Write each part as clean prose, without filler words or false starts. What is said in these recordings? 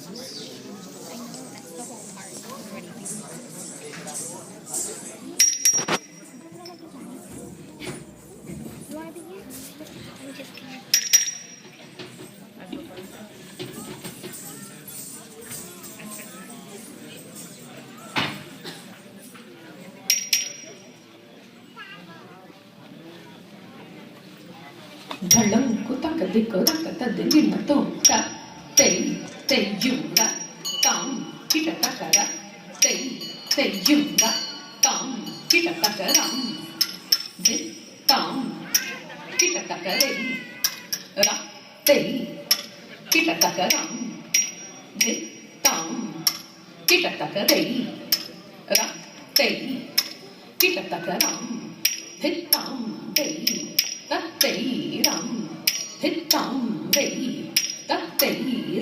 Dalam kota ketika kata dengan tongkat tei juga tam kita takara tei juga tam kita takara tam kita takara ra tei kita takara tam kita takara ra tei kita takara tam tei tất tỷ rộng thích trọng tỷ tất tỷ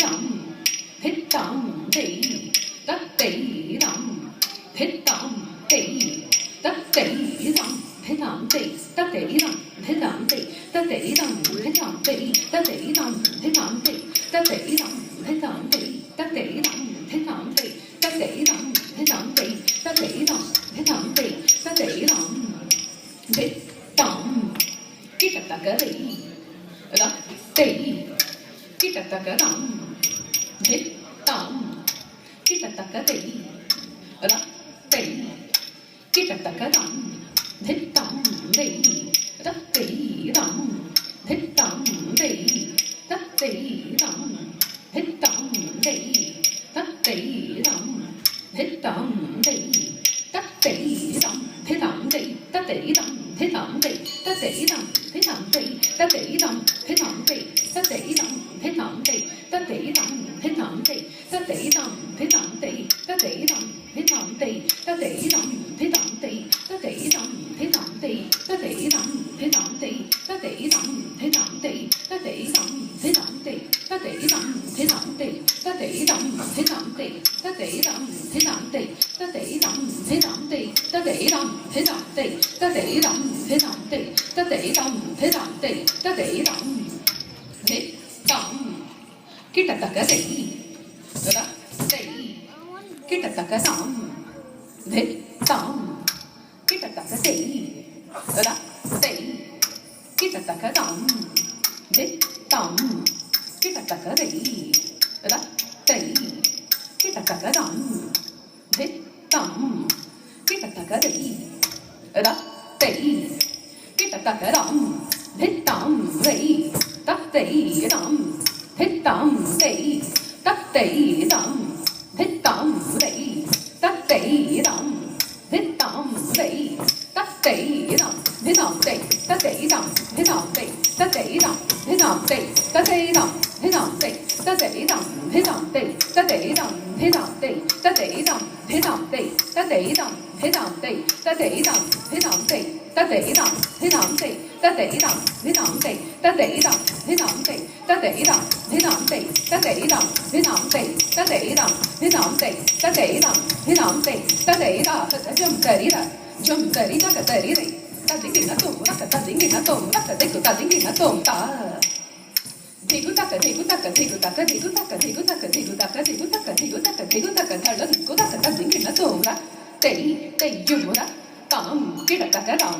rộng thích trọng tỷ tất tỷ rộng thích trọng tỷ tất tỷ rộng thích trọng tỷ tất tỷ rộng thích trọng tỷ tất tỷ rộng thích trọng tỷ tất tỷ rộng thích trọng tỷ tất tỷ rộng thích trọng tỷ tất tỷ rộng thích trọng tỷ tất tỷ rộng thích trọng tỷ tất tỷ rộng thích trọng tỷ tất tỷ rộng thích trọng kita takari ra tei kita takaram hết tam kita takari ra tei kita takaram hết tam tei ra tei ram hết tam tei ra tei ram hết tam tei ra tei ram hết tam tei ra tei ram hết tam tei ra tei ram thế thẩm tị ta tỷ đồng thế thẩm tị ta tỷ đồng thế thẩm tị ta tỷ đồng thế thẩm tị ta tỷ đồng thế thẩm tị ta tỷ đồng thế thẩm tị ta tỷ đồng thế thẩm tị ta tỷ đồng thế thẩm tị ta tỷ đồng thế thẩm tị ta tỷ đồng thế thẩm tị ta tỷ đồng thế thẩm tị ta tỷ đồng thế thẩm tị ta tỷ đồng thế thẩm tị ta tỷ đồng thế thẩm tị ta tỷ đồng thế thẩm tị ta tỷ đồng thế thẩm tị ta tỷ đồng thế thẩm tị ta tỷ đồng thế thẩm tị ta tỷ đồng thế thẩm tị ta tỷ đồng thế đồng kita takari ra tei kita takaram thế đồng kita takari ra tei kita takaram thế đồng kita takari ra tei kita takaram thế đồng kita takari ra tei kita takaram thế đồng vậy tất tỷ đồng thế đồng tỷ tất tỷ đồng thế đồng tỷ tất tỷ đồng thế đồng tỷ tất tỷ đồng thế đồng tỷ tất tỷ đồng thế đồng tỷ tất tỷ đồng thế đồng tỷ tất tỷ đồng thế đồng tỷ tất tỷ đồng thế đồng tỷ tất tỷ đồng thế đồng tỷ tất tỷ đồng thế đồng tỷ tất tỷ đồng thế đồng tỷ tất tỷ đồng thế đồng tỷ tất tỷ đồng thế đồng tỷ tất tỷ đồng thế đồng tỷ tất tỷ đồng thế đồng tỷ tất tỷ đồng thế đồng tỷ tất tỷ đồng thế đồng tỷ tất tỷ đồng thế đồng tỷ tất tỷ đồng thế đồng tỷ tất tỷ đồng zum tỷ ra cái tỷ này ta tính gì nó tụng ta tính gì nó tụng ta tính của ta tính gì nó tụng ta thì cứ ta cái thì cứ ta cái thì cứ ta cái thì cứ ta cái thì cứ ta cái thì cứ ta cái thì cứ ta cái thì cứ ta cái thì cứ ta cái thời lớn của ta cái ta tính gì nó tụng đó tỷ dùng đó tổng cái là ta cái đó.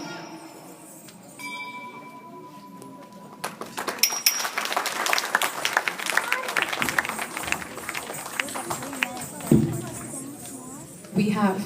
We have